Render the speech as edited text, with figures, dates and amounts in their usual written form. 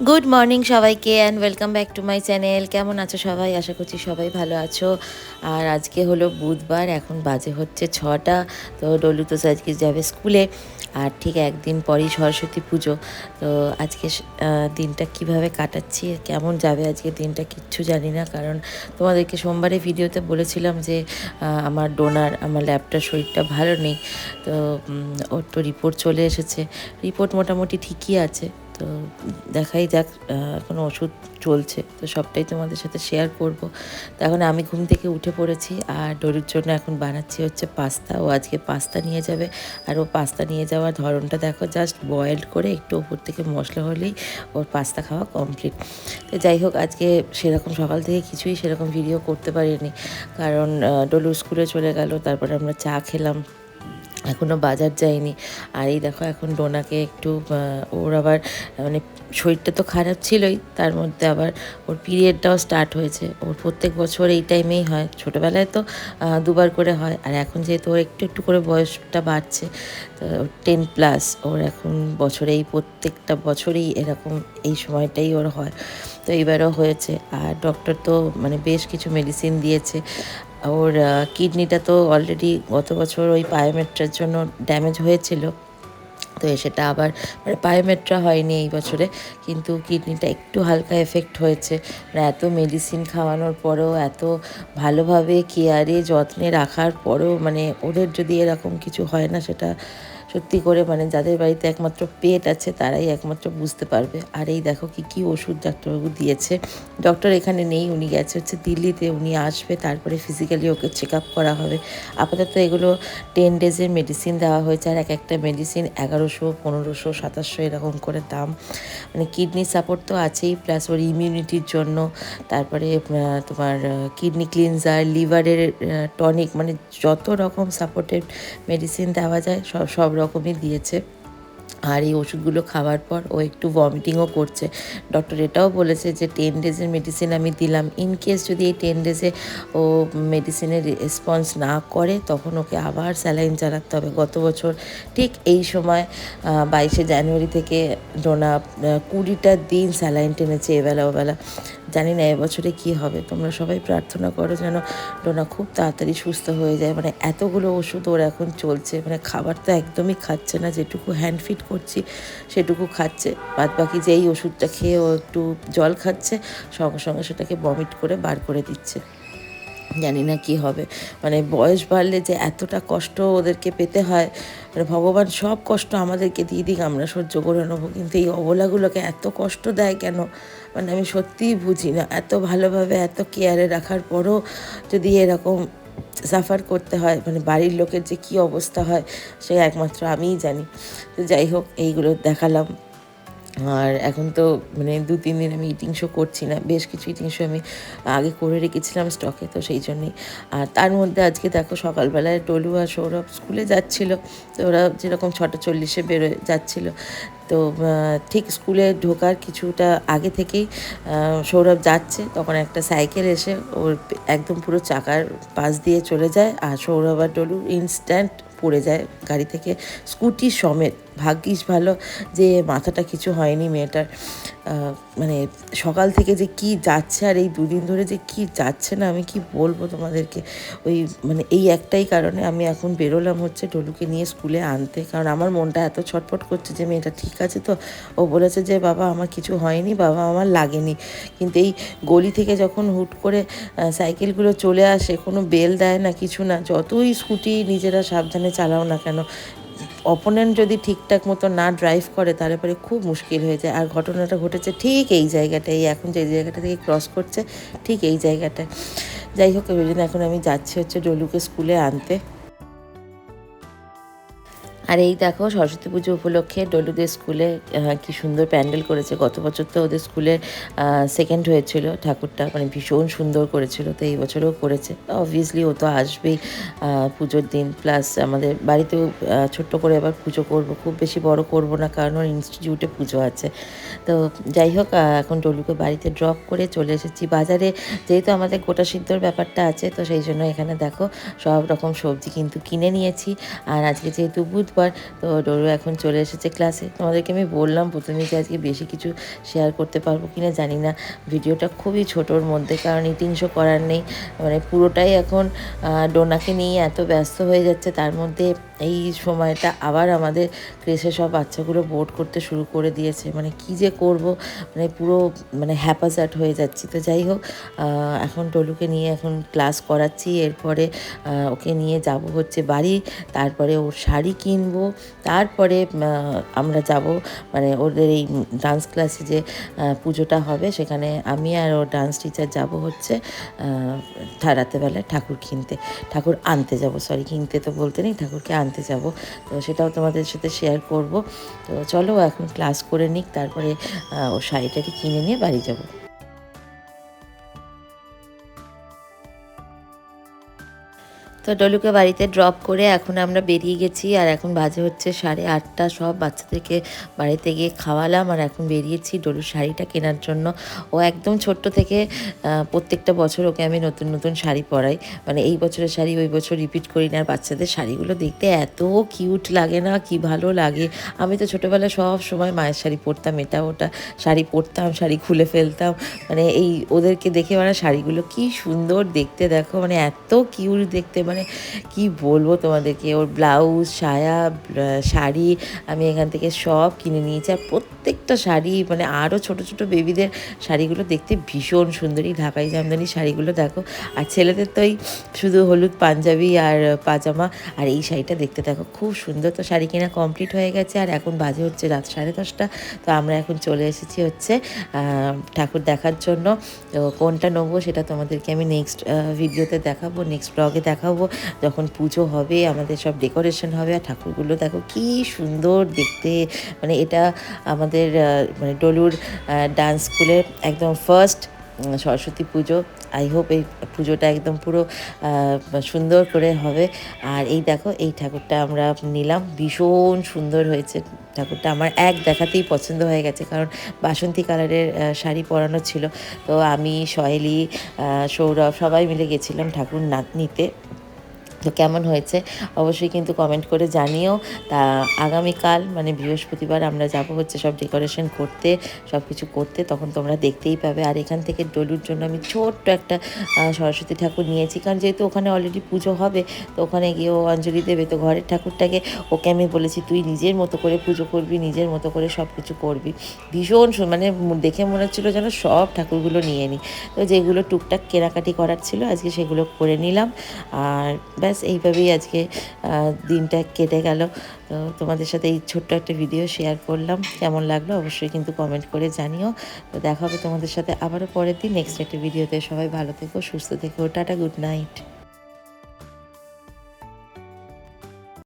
Good morning সবাইকে and welcome back to my channel. কেমন আছো সবাই? আশা করছি সবাই ভালো আছো। আর আজকে হলো বুধবার, এখন বাজে হচ্ছে 6টা। তো ডলু তো আজকে যাবে স্কুলে, আর ঠিক একদিন পরই সরস্বতী পুজো। তো আজকে দিনটা কিভাবে কাটাচ্ছি, কেমন যাবে আজকে দিনটা কিচ্ছু জানি না। কারণ তোমাদেরকে সোমবারে ভিডিওতে বলেছিলাম যে আমার ল্যাপটার শরীরটা ভালো নেই। তো ওর তো রিপোর্ট চলে এসেছে, রিপোর্ট মোটামুটি ঠিকই আছে। তো দেখাই যাক, এখন ওষুধ চলছে, তো সবটাই তোমাদের সাথে শেয়ার করব। তো এখন আমি ঘুম থেকে উঠে পড়েছি, আর ডোরির জন্য এখন বানাচ্ছি হচ্ছে পাস্তা। ও আজকে পাস্তা নিয়ে যাবে, আর ও পাস্তা নিয়ে যাওয়ার ধরনটা দেখো, জাস্ট বয়েল করে একটু ওপর থেকে মশলা হলেই ওর পাস্তা খাওয়া কমপ্লিট। তো যাই হোক, আজকে সেরকম সকাল থেকে কিছুই সেরকম ভিডিও করতে পারিনি, কারণ ডলু স্কুলে চলে গেল, তারপরে আমরা চা খেলাম, এখনও বাজার যায়নি। আর এই দেখো, এখন ডোনাকে একটু ওর আবার মানে শরীরটা তো খারাপ ছিলই, তার মধ্যে আবার ওর পিরিয়ডটাও স্টার্ট হয়েছে। ওর প্রত্যেক বছর এই টাইমেই হয়, ছোটোবেলায় তো দুবার করে হয়, আর এখন যেহেতু ওর একটু একটু করে বয়সটা বাড়ছে, তো 10+, ওর এখন বছরে এই প্রত্যেকটা বছরেই এরকম এই সময়টাই ওর হয়। তো এইবারও হয়েছে, আর ডক্টর তো মানে বেশ কিছু মেডিসিন দিয়েছে। ওর কিডনিটা তো অলরেডি গত বছর ওই পায়োমেট্রার জন্য ড্যামেজ হয়েছিল, তো সেটা আবার মানে পায়োমেট্রা হয়নি এই বছরে, কিন্তু কিডনিটা একটু হালকা এফেক্ট হয়েছে। মানে এত মেডিসিন খাওয়ানোর পরেও, এত ভালোভাবে কেয়ারে যত্নে রাখার পরেও, মানে ওদের যদি এরকম কিছু হয় না, সেটা সত্যি করে মানে যাদের বাড়িতে একমাত্র পেট আছে তারাই একমাত্র বুঝতে পারবে। আর এই দেখো কি ওষুধ ডাক্তারবাবু দিয়েছে। ডক্টর এখানে নেই, উনি গেছে হচ্ছে দিল্লিতে, উনি আসবে, তারপরে ফিজিক্যালি ওকে চেক আপ করা হবে। আপাতত এগুলো 10 ডেজের মেডিসিন দেওয়া হয়েছে, আর এক একটা মেডিসিন 1100, 1500, 2700 এরকম করে দাম। মানে কিডনি সাপোর্ট তো আছেই, প্লাস ওর ইমিউনিটির জন্য, তারপরে তোমার কিডনি ক্লিনজার, লিভারের টনিক, মানে যত রকম সাপোর্টেড মেডিসিন দেওয়া যায় সব রকমই দিয়েছে। আর এই ওষুধগুলো খাওয়ার পর ও একটু ভমিটিংও করছে। ডক্টর এটাও বলেছে যে 10 ডেজের মেডিসিন আমি দিলাম, ইন কেস যদি এই 10 ডেজে ও মেডিসিনের রেসপন্স না করে, তখন ওকে আবার স্যালাইন চালাতে হবে। গত বছর ঠিক এই সময় 22শে জানুয়ারি থেকে ডোনা 20টা দিন স্যালাইন টেনেছে, এবেলা ওবেলা। জানি না এবছরে কী হবে, তোমরা সবাই প্রার্থনা করো যেন ডোনা খুব তাড়াতাড়ি সুস্থ হয়ে যায়। মানে এতগুলো ওষুধ ওর এখন চলছে, মানে খাবার তো একদমই খাচ্ছে না, যেটুকু হ্যান্ড ফিড করছি সেটুকু খাচ্ছে, বাদ বাকি যেই ওষুধটা খেয়ে ও একটু জল খাচ্ছে, সঙ্গে সঙ্গে সেটাকে বমিট করে বার করে দিচ্ছে। জানি না কি হবে, মানে বয়স বাড়লে যে এতটা কষ্ট ওদেরকে পেতে হয়, মানে ভগবান সব কষ্ট আমাদেরকে দিয়ে দিক, আমরা সহ্য করে নেবো, কিন্তু এই অবলাগুলোকে এত কষ্ট দেয় কেন, মানে আমি সত্যিই বুঝি না। এত ভালোভাবে এত কেয়ারে রাখার পরও যদি এরকম সাফার করতে হয়, মানে বাড়ির লোকের যে কী অবস্থা হয় সে একমাত্র আমিই জানি। তো যাই হোক, এইগুলো দেখালাম। আর এখন তো মানে 2-3 দিন আমি ইটিং শো করছি না, বেশ কিছু ইটিং শো আমি আগে করে রেখেছিলাম স্টকে, তো সেই জন্যই। আর তার মধ্যে আজকে দেখো, সকালবেলায় টলু আর সৌরভ স্কুলে যাচ্ছিলো, তো ওরা যেরকম 6:40 বেরোয় যাচ্ছিলো, তো ঠিক স্কুলে ঢোকার কিছুটা আগে থেকেই সৌরভ যাচ্ছে, তখন একটা সাইকেল এসে ওর একদম পুরো চাকার পাশ দিয়ে চলে যায়, আর সৌরভ আর টলু ইনস্ট্যান্ট পড়ে যায় গাড়ি থেকে, স্কুটি সমেত। ভাগ্যিস ভালো যে মাথাটা কিছু হয়নি মেয়েটার। মানে সকাল থেকে যে কি যাচ্ছে, আর এই 2 দিন ধরে যে কি যাচ্ছে না, আমি কি বলবো তোমাদেরকে। ওই মানে এই একটাই কারণে আমি এখন বেরোলাম হচ্ছে ডলুকে নিয়ে স্কুলে আনতে, কারণ আমার মনটা এত ছটফট করছে যে মেয়েটা ঠিক আছে তো। ও বলেছে যে বাবা আমার কিছু হয়নি, বাবা আমার লাগেনি, কিন্তু এই গলি থেকে যখন হুট করে সাইকেলগুলো চলে আসে, কোনো বেল দেয় না, কিছু না, যতই স্কুটি নিজেরা সাবধানে চালাও না কেন, অপোনেন্ট যদি ঠিকঠাক মতো না ড্রাইভ করে, তাহলে পরে খুব মুশকিল হয়ে যায়। আর ঘটনাটা ঘটেছে ঠিক এই জায়গাটায়, এখন যে জায়গাটা থেকে ক্রস করছে ঠিক এই জায়গাটায়। যাই হোক, ওই জন্য এখন আমি যাচ্ছি হচ্ছে ডলুকে স্কুলে আনতে। আর এই দেখো, সরস্বতী পুজো উপলক্ষে ডলুদের স্কুলে কি সুন্দর প্যান্ডেল করেছে। গত বছর তো ওদের স্কুলে সেকেন্ড হয়েছিল ঠাকুরটা, মানে ভীষণ সুন্দর করেছিল, তো এই বছরও করেছে। অবভিয়াসলি ও তো আসবেই পুজোর দিন, প্লাস আমাদের বাড়িতেও ছোট্ট করে এবার পুজো করব, খুব বেশি বড় করব না, কারণ ওর ইনস্টিটিউটে পুজো আছে। তো যাই হোক, এখন ডলুকে বাড়িতে ড্রপ করে চলে এসেছি বাজারে, যেহেতু আমাদের গোটা সিদ্ধর ব্যাপারটা আছে, তো সেই জন্য এখানে দেখো সব রকম সবজি কিন্তু কিনে নিয়েছি। আর আজকে যেহেতু বুধবার, বুধবার। তো ডোরু এখন চলে এসেছে ক্লাসে। তোমাদেরকে আমি বললাম প্রথমেই যে আজকে বেশি কিছু শেয়ার করতে পারবো কি না জানি না, ভিডিওটা খুবই ছোটোর মধ্যে, কারণ ইটিং শো করার নেই, মানে পুরোটাই এখন ডোনাকে নিয়ে এত ব্যস্ত হয়ে যাচ্ছে। তার মধ্যে এই সময়টা আবার আমাদের ক্রেসে সব বাচ্চাগুলো বোর্ড করতে শুরু করে দিয়েছে, মানে কি যে করব, মানে পুরো মানে হ্যাপাজার্ট হয়ে যাচ্ছি। তো যাই হোক, এখন ডলুকে নিয়ে এখন ক্লাস করাচ্ছি, এরপরে ওকে নিয়ে যাব হচ্ছে বাড়ি, তারপরে ওর শাড়ি কিনবো, তারপরে আমরা যাব মানে ওদের এই ডান্স ক্লাসে যে পুজোটা হবে সেখানে আমি আর ওর ডান্স টিচার যাব হচ্ছে রাতেবেলায় ঠাকুর আনতে যাব, সরি কিনতে তো বলতে নেই, ঠাকুরকে আনতে যাব। তো সেটাও তোমাদের সাথে শেয়ার করব। তো চলো এখন ক্লাস করে নিক, তারপরে ও শাড়িটাটি কিনে নিয়ে বাড়ি যাব। তো ডলুকে বাড়িতে ড্রপ করে এখন আমরা বেরিয়ে গেছি, আর এখন বাজে হচ্ছে 8:30। সব বাচ্চাদেরকে বাড়িতে গিয়ে খাওয়ালাম আর এখন বেরিয়েছি ডলুর শাড়িটা কেনার জন্য। ও একদম ছোট্ট থেকে প্রত্যেকটা বছর ওকে আমি নতুন নতুন শাড়ি পরাই, মানে এই বছরের শাড়ি ওই বছর রিপিট করি না। আর বাচ্চাদের শাড়িগুলো দেখতে এত কিউট লাগে না, কি ভালো লাগে। আমি তো ছোটোবেলায় সব সময় মায়ের শাড়ি পরতাম, এটা ওটা শাড়ি পরতাম, শাড়ি খুলে ফেলতাম, মানে এই ওদেরকে দেখে মানে শাড়িগুলো কি সুন্দর দেখতে, দেখো মানে এত কিউট দেখতে, মানে কি বলবো তোমাদেরকে। ওর ব্লাউজ, সায়া, শাড়ি আমি এখান থেকে সব কিনে নিয়েছি। আর প্রত্যেকটা শাড়ি মানে আরও ছোট ছোট বেবিদের শাড়িগুলো দেখতে ভীষণ সুন্দরী, ঢাকাই জামদানি শাড়িগুলো দেখো। আর ছেলেদের তো এই শুধু হলুদ পাঞ্জাবি আর পাজামা, আর এই শাড়িটা দেখতে দেখো খুব সুন্দর। তো শাড়ি কেনা কমপ্লিট হয়ে গেছে, আর এখন বাজে হচ্ছে রাত 10:30। তো আমরা এখন চলে এসেছি হচ্ছে ঠাকুর দেখার জন্য। তো কোনটা নেবো সেটা তোমাদেরকে আমি নেক্সট ভিডিওতে দেখাবো, নেক্সট ব্লগে দেখাবো, যখন পুজো হবে আমাদের সব ডেকোরেশন হবে। আর ঠাকুরগুলো দেখো কি সুন্দর দেখতে, মানে এটা আমাদের মানে ডলুর ডান্স স্কুলের একদম first Saraswati Puja. I hope এই পুজোটা একদম পুরো সুন্দর করে হবে। আর এই দেখো এই ঠাকুরটা আমরা নিলাম, ভীষণ সুন্দর হয়েছে ঠাকুরটা, আমার এক দেখাতেই পছন্দ হয়ে গেছে, কারণ বাসন্তী কালারের শাড়ি পরানো ছিল। তো আমি, সহেলি, সৌরভ সবাই মিলে গেছিলাম ঠাকুর নিতে। তো কেমন হয়েছে অবশ্যই কিন্তু কমেন্ট করে জানিও। তা আগামীকাল মানে বৃহস্পতিবার আমরা যাব হচ্ছে সব ডেকোরেশন করতে, সব কিছু করতে, তখন তোমরা দেখতেই পাবে। আর এখান থেকে ডলুর জন্য আমি ছোট্ট একটা সরস্বতী ঠাকুর নিয়েছি, কারণ যেহেতু ওখানে অলরেডি পুজো হবে, তো ওখানে গিয়ে ও অঞ্জলি দেবে। তো ঘরের ঠাকুরটাকে ওকে আমি বলেছি তুই নিজের মতো করে পুজো করবি, নিজের মতো করে সব কিছু করবি। ভীষণ মানে দেখে মনে হচ্ছিলো যেন সব ঠাকুরগুলো নিয়ে নিই। তো যেগুলো টুকটাক কেনাকাটি করার ছিল আজকে সেগুলো করে নিলাম। আর ব্যাস এইভাবেই আজকে দিনটা কেটে গেল। তো তোমাদের সাথে এই ছোট্ট একটা ভিডিও শেয়ার করলাম, কেমন লাগলো অবশ্যই কিন্তু কমেন্ট করে জানিও। তো দেখা হবে তোমাদের সাথে আবারও পরের দিন নেক্সট একটা ভিডিওতে। সবাই ভালো থেকো, সুস্থ থেকো, টাটা, গুড নাইট।